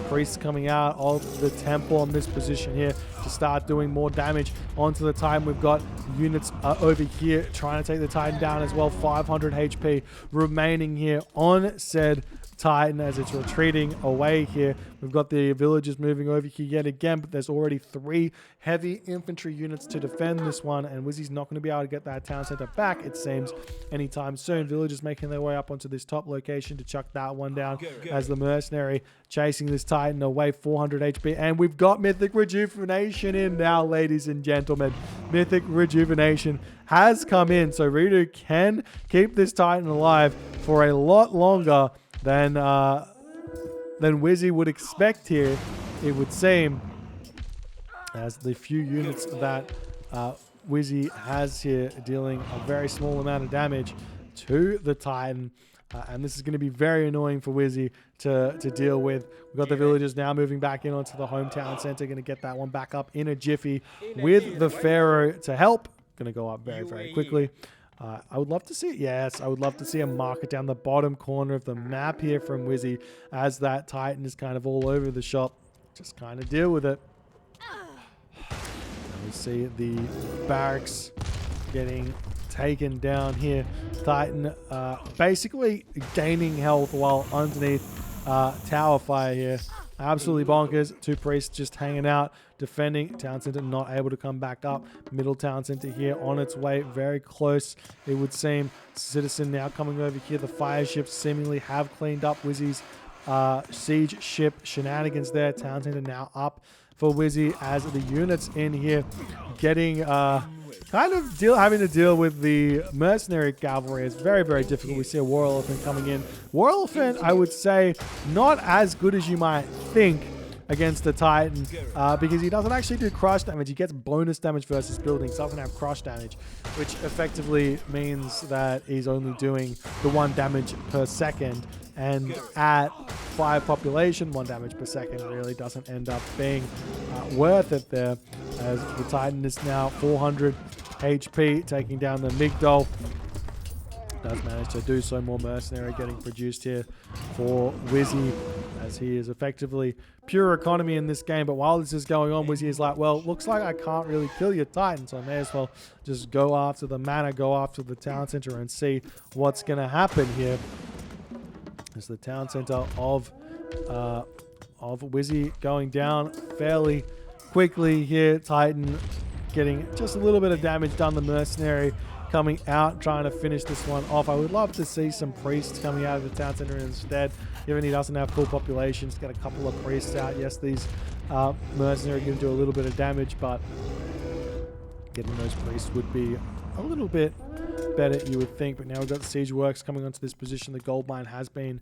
Priests coming out of the temple on this position here to start doing more damage onto the Titan. We've got units over here trying to take the Titan down as well. 500 HP remaining here on said Titan as it's retreating away here. We've got the villagers moving over here yet again, but there's already 3 heavy infantry units to defend this one, and Wizzy's not going to be able to get that town center back, it seems, anytime soon. Villagers making their way up onto this top location to chuck that one down as the mercenary chasing this Titan away. 400 HP, and we've got Mythic Rejuvenation in now, ladies and gentlemen. Mythic Rejuvenation has come in, so Redo can keep this Titan alive for a lot longer than Wizzy would expect here, it would seem, as the few units that Wizzy has here dealing a very small amount of damage to the Titan. And this is going to be very annoying for Wizzy to deal with. We've got the villagers now moving back in onto the hometown center. Going to get that one back up in a jiffy with the Pharaoh to help. Going to go up very, very quickly. I would love to see it. Yes, I would love to see a marker down the bottom corner of the map here from Wizzy, as that Titan is kind of all over the shop. Just kind of deal with it. And we see the barracks getting taken down here. Titan basically gaining health while underneath tower fire here. Absolutely bonkers. 2 priests just hanging out, defending. Town center not able to come back up. Middle town center here on its way, very close, it would seem. Citizen now coming over here. The fire ships seemingly have cleaned up Wizzy's siege ship shenanigans there. Town center now up for Wizzy, as the units in here getting kind of having to deal with the mercenary cavalry. Is very, very difficult. We see a War Elephant coming in. War Elephant, I would say, not as good as you might think against the Titan, because he doesn't actually do crush damage. He gets bonus damage versus buildings, doesn't have crush damage, which effectively means that he's only doing the 1 damage per second. And at 5 population, 1 damage per second really doesn't end up being worth it there, as the Titan is now 400 HP, taking down the Migdol. Does manage to do so. More mercenary getting produced here for Wizzy, as he is effectively pure economy in this game. But while this is going on, Wizzy is like, well, looks like I can't really kill your Titan, so I may as well just go after the mana, go after the town center, and see what's going to happen here. As the town center of Wizzy going down fairly quickly here. Titan getting just a little bit of damage done. The mercenary coming out, trying to finish this one off. I would love to see some priests coming out of the town center instead, given he doesn't have full population. Just get a couple of priests out. Yes, these mercenary can do a little bit of damage, but getting those priests would be a little bit better, you would think. But now we've got the siege works coming onto this position. The gold mine has been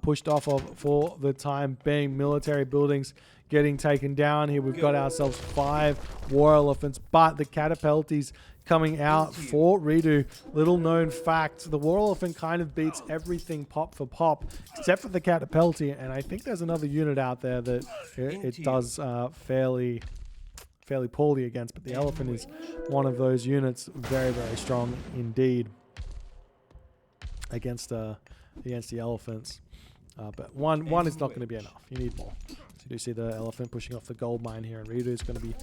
pushed off of for the time being. Military buildings getting taken down here. We've got ourselves 5 War Elephants, but the Catapulties coming out for Redo. Little known fact, the War Elephant kind of beats everything pop for pop except for the Catapulti, and I think there's another unit out there that it does fairly poorly against, but the Elephant is one of those units, very, very strong indeed against the Elephants. But one is not going to be enough. You need more. So you do see the Elephant pushing off the gold mine here, and Redo is going to be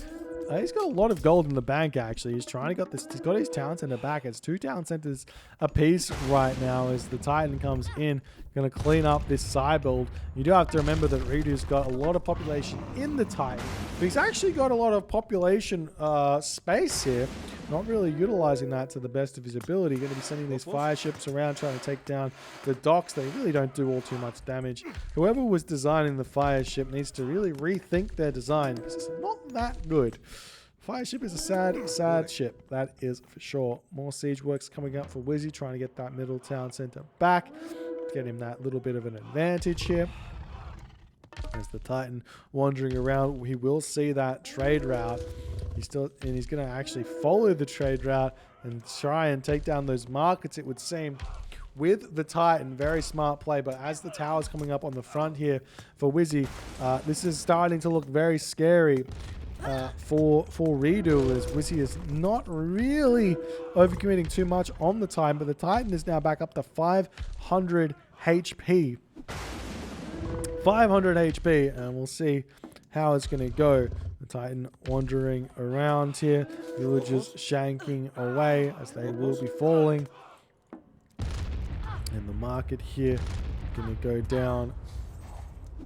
He's got a lot of gold in the bank, actually. He's trying to get this. He's got his town center back. It's 2 town centers apiece right now as the Titan comes in. Going to clean up this side build. You do have to remember that Ridu's got a lot of population in the Titan. But he's actually got a lot of population space here. Not really utilizing that to the best of his ability. Going to be sending these fire ships around trying to take down the docks. They really don't do all too much damage. Whoever was designing the fire ship needs to really rethink their design because it's not that good. Fire ship is a sad ship. That is for sure. More siege works coming up for Wizzy, trying to get that middle town center back. Get him that little bit of an advantage here. As the Titan wandering around, he will see that trade route. He's going to actually follow the trade route and try and take down those markets, it would seem, with the Titan. Very smart play, but as the tower's coming up on the front here for Wizzy, this is starting to look very scary for Redo, as Wizzy is not really overcommitting too much on the Titan, but the Titan is now back up to 500 HP. 500 HP, and we'll see how it's going to go. The Titan wandering around here, villagers shanking away as they will be falling. And the market here going to go down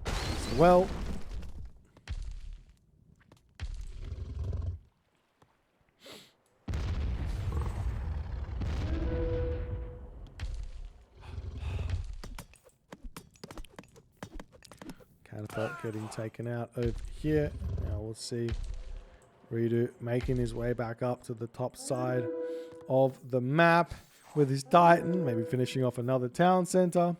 as well. Catapult getting taken out over here. Now we'll see Redo making his way back up to the top side of the map with his Titan, maybe finishing off another town center.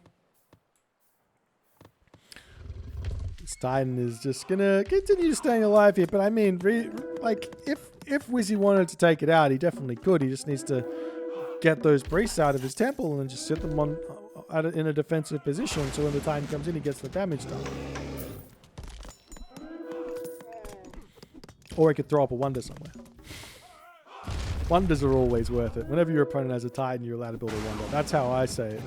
This Titan is just gonna continue staying alive here, but I mean, like if Wizzy wanted to take it out, he definitely could. He just needs to get those priests out of his temple and just sit them on in a defensive position, so when the Titan comes in, he gets the damage done. Or he could throw up a wonder somewhere. Wonders are always worth it. Whenever your opponent has a Titan, you're allowed to build a wonder. That's how I say it.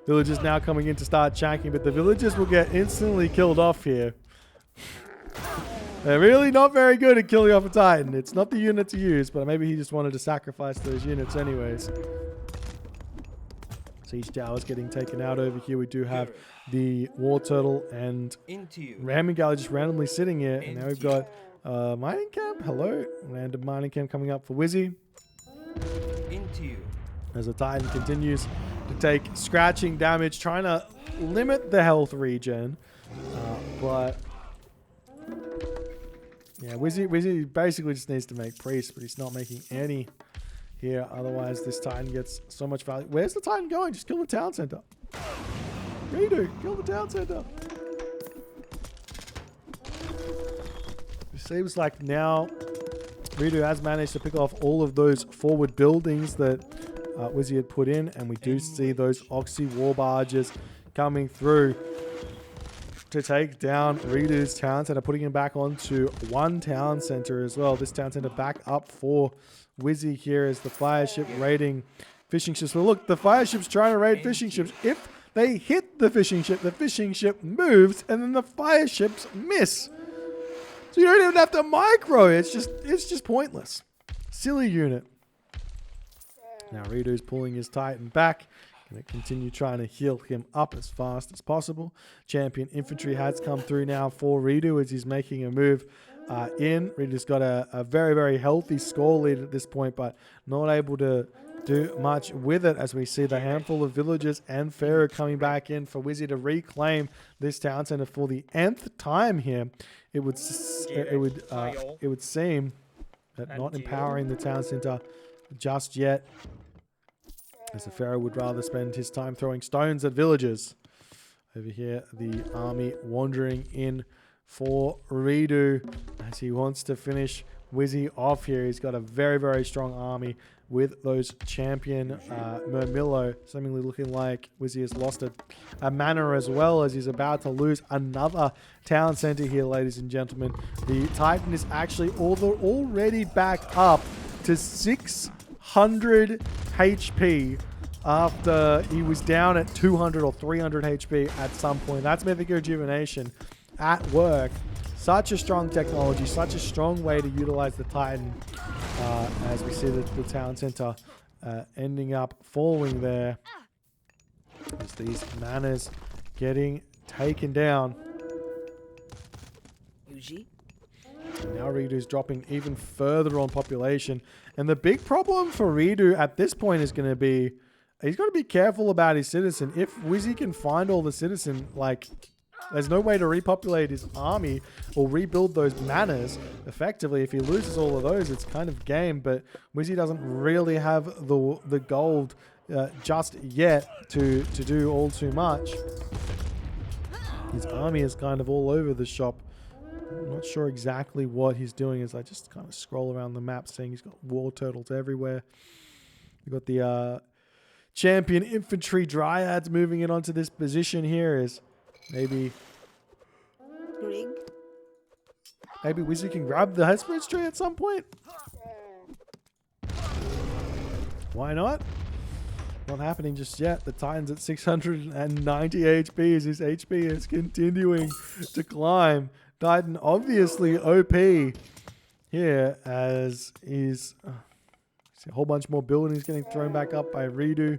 Villagers now coming in to start chanking, but the villagers will get instantly killed off here. They're really not very good at killing off a Titan. It's not the unit to use, but maybe he just wanted to sacrifice those units anyways. Siege towers getting taken out over here. We do have the War Turtle and Ramming Galley just randomly sitting here. And now we've got Mining Camp. Hello. Random Mining Camp coming up for Wizzy. As the Titan continues to take scratching damage, trying to limit the health regen. But yeah, Wizzy basically just needs to make priests, but he's not making any here. Otherwise, this Titan gets so much value. Where's the Titan going? Just kill the town center. Redo, kill the town center. It seems like now Redo has managed to pick off all of those forward buildings that Wizzy had put in, and we do see those Oxy war barges coming through to take down Redo's town center, putting him back onto 1 town center as well. This town center back up for Wizzy here as the fire ship raiding fishing ships. Well, look, the fire ship's trying to raid fishing ships. If they hit the fishing ship moves, and then the fire ships miss. So you don't even have to micro. It's just pointless. Silly unit. Now Redo's pulling his Titan back. Going to continue trying to heal him up as fast as possible. Champion infantry has come through now for Redo as he's making a move in. Redo's got a very, very healthy score lead at this point, but not able to do much with it as we see the handful of villagers and Pharaoh coming back in for Wizzy to reclaim this town center for the nth time here. It would seem that not empowering the town center just yet, as the Pharaoh would rather spend his time throwing stones at villagers. Over here, the army wandering in for Redo as he wants to finish Wizzy off here. He's got a very, very strong army with those champion Murmillo, seemingly looking like Wizzy has lost a mana as well, as he's about to lose another town center here, ladies and gentlemen. The Titan is actually already back up to 600 HP after he was down at 200 or 300 HP at some point. That's Mythic rejuvenation at work. Such a strong technology, such a strong way to utilize the Titan, as we see the town center ending up falling there. As these manners getting taken down. And now Redo's dropping even further on population. And the big problem for Redo at this point is going to be, he's got to be careful about his citizen. If Wizzy can find all the citizen, like, there's no way to repopulate his army or rebuild those manners effectively. If he loses all of those, it's kind of game. But Wizzy doesn't really have the gold just yet to do all too much. His army is kind of all over the shop. I'm not sure exactly what he's doing as I just kind of scroll around the map, seeing he's got war turtles everywhere. We've got the champion infantry dryads moving in onto this position here. Is maybe Wizzy can grab the Hesperus tree at some point. Why not? Not happening just yet. The Titan's at 690 HP as his HP is continuing to climb. Titan obviously OP here as he's a whole bunch more buildings getting thrown back up by Redo.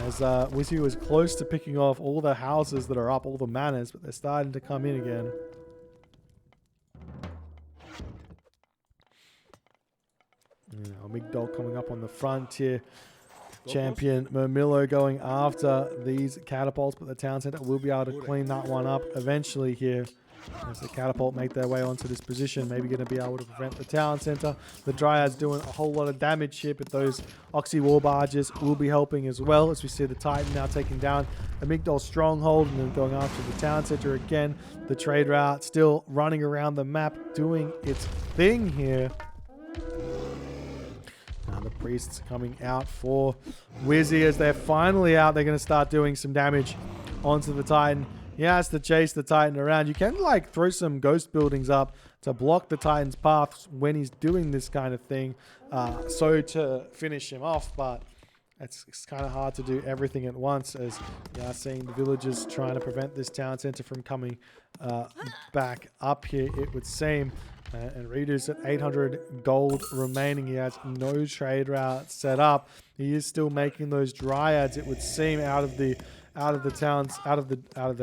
As Wizzy was close to picking off all the houses that are up, all the manors, but they're starting to come in again. Migdol coming up on the front here. Champion Mermillo going after these catapults, but the town center will be able to clean that one up eventually here. As the catapult make their way onto this position, maybe going to be able to prevent the town center. The Dryads doing a whole lot of damage here, but those Oxy war barges will be helping as well, as we see the Titan now taking down a Migdol stronghold and then going after the town center again. The trade route still running around the map, doing its thing here. Now the priests coming out for Wizzy as they're finally out. They're going to start doing some damage onto the Titan. He has to chase the Titan around. You can like throw some ghost buildings up to block the Titan's path when he's doing this kind of thing, so to finish him off, but it's kind of hard to do everything at once, as you are seeing the villagers trying to prevent this town center from coming back up here, it would seem. And Redo's at 800 gold remaining. He has no trade route set up. He is still making those dryads, it would seem, out of the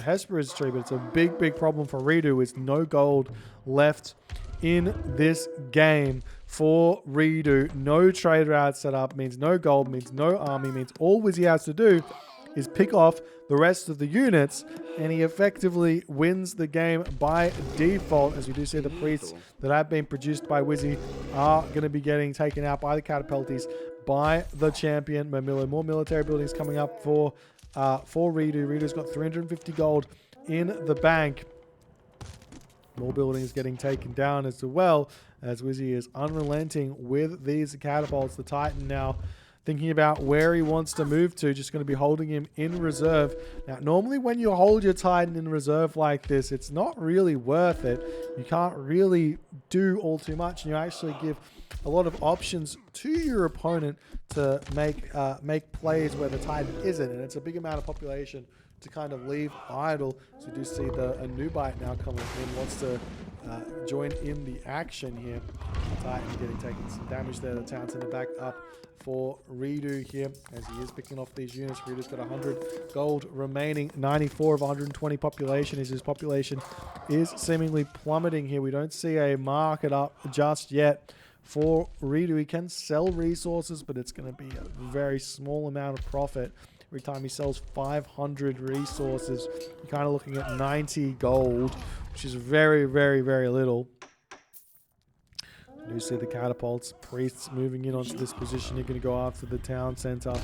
Hesperus tree, but it's a big problem for Redo with no gold left in this game for Redo. No trade route set up means no gold, means no army, means all Wizzy has to do is pick off the rest of the units, and he effectively wins the game by default, as we do see the priests that have been produced by Wizzy are going to be getting taken out by the catapulties by the champion Mermillo. More military buildings coming up for Redo. Redo's got 350 gold in the bank. More buildings getting taken down as well, as Wizzy is unrelenting with these catapults. The Titan now thinking about where he wants to move to, just going to be holding him in reserve. Now, normally when you hold your Titan in reserve like this, it's not really worth it. You can't really do all too much, and you actually give a lot of options to your opponent to make plays where the Titan isn't, and it's a big amount of population to kind of leave idle. So we do see a new Boit now coming in, wants to join in the action here. The Titan getting taken some damage there. The town center back up for Redo here, as he is picking off these units. Redo's got 100 gold remaining, 94 of 120 population, as his population is seemingly plummeting here. We don't see a market up just yet for Redo. He can sell resources, but it's going to be a very small amount of profit. Every time he sells 500 resources, you're kind of looking at 90 gold, which is very little. You see the catapults, priests moving in onto this position. You're going to go after the town center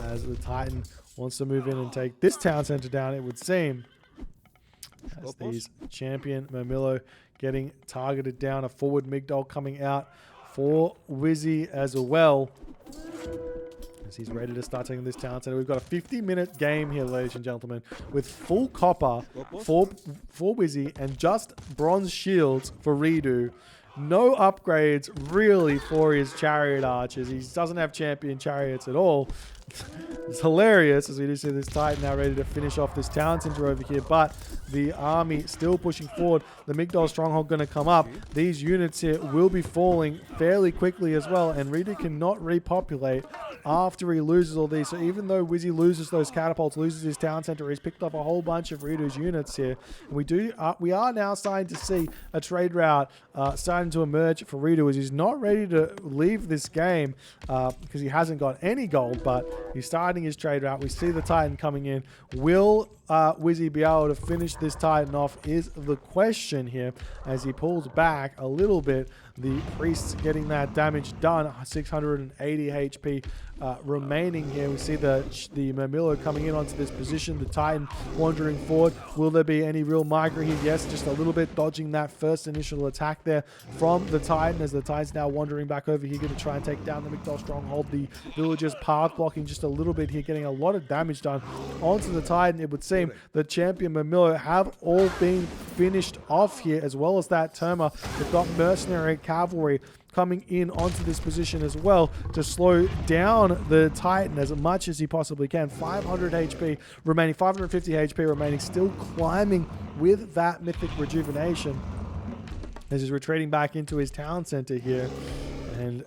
as the Titan wants to move in and take this town center down, it would seem. As these champion Mermillo getting targeted down. A forward Migdol coming out for Wizzy as well, as he's ready to start taking this town center. We've got a 50-minute game here, ladies and gentlemen, with full copper for Wizzy and just bronze shields for Redo. No upgrades really for his chariot archers. He doesn't have champion chariots at all. It's hilarious as we do see this Titan now ready to finish off this town center over here, but the army still pushing forward. The Migdol stronghold going to come up. These units here will be falling fairly quickly as well, and Redo cannot repopulate after he loses all these. So even though Wizzy loses those catapults, loses his town center, he's picked up a whole bunch of Redo's units here. And we are now starting to see a trade route starting to emerge for Redo, as he's not ready to leave this game because he hasn't got any gold, but he's starting his trade route. We see the Titan coming in. Will Wizzy be able to finish this Titan off is the question here, as he pulls back a little bit. The priests getting that damage done. 680 HP remaining here. We see the Murmillo coming in onto this position. The Titan wandering forward. Will there be any real migra here? Yes, just a little bit dodging that first initial attack there from the Titan, as the Titan's now wandering back over here, going to try and take down the Migdol stronghold. The villagers path blocking just a little bit here, getting a lot of damage done onto the Titan. It would seem the champion Murmillo have all been finished off here, as well as that Terma. They've got mercenary cavalry coming in onto this position as well to slow down the Titan as much as he possibly can. 500 HP remaining, 550 HP remaining, still climbing with that Mythic rejuvenation as he's retreating back into his town center here. And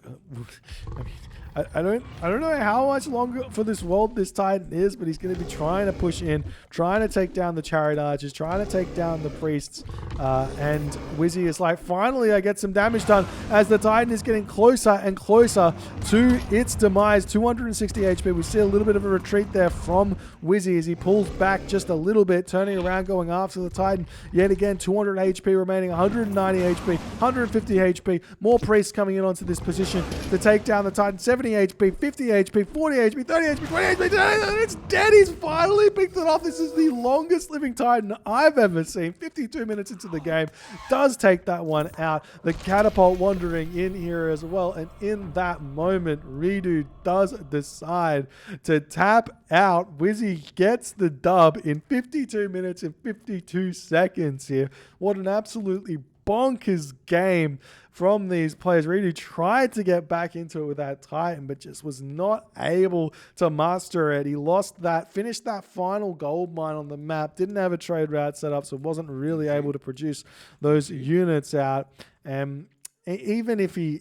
I mean, I don't know how much longer for this world this Titan is, but he's going to be trying to push in, trying to take down the chariot archers, trying to take down the priests. And Wizzy is like, finally I get some damage done, as the Titan is getting closer and closer to its demise. 260 HP. We see a little bit of a retreat there from Wizzy as he pulls back just a little bit, turning around, going after the Titan. Yet again, 200 HP remaining, 190 HP, 150 HP. More priests coming in onto this position to take down the Titan. 70 HP, 50 HP, 40 HP, 30 HP, 20 HP, it's dead. He's finally picked it off. This is the longest living Titan I've ever seen. 52 minutes into the game, does take that one out. The catapult wandering in here as well, and in that moment, Redo does decide to tap out. Wizzy gets the dub in 52 minutes and 52 seconds here. What an absolutely bonkers game from these players. Redo tried to get back into it with that Titan, but just was not able to master it. He lost that, finished that final gold mine on the map, didn't have a trade route set up, so wasn't really able to produce those units out. And even if he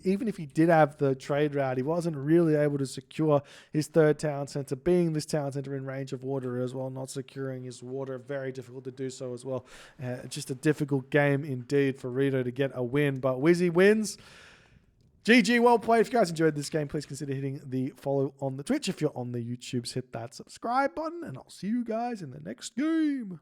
did have the trade route, he wasn't really able to secure his third town center, being this town center in range of water as well, not securing his water. Very difficult to do so as well. Just a difficult game indeed for Redo to get a win, but Wizzy wins. GG, well played. If you guys enjoyed this game, please consider hitting the follow on the Twitch. If you're on the YouTubes, hit that subscribe button, and I'll see you guys in the next game.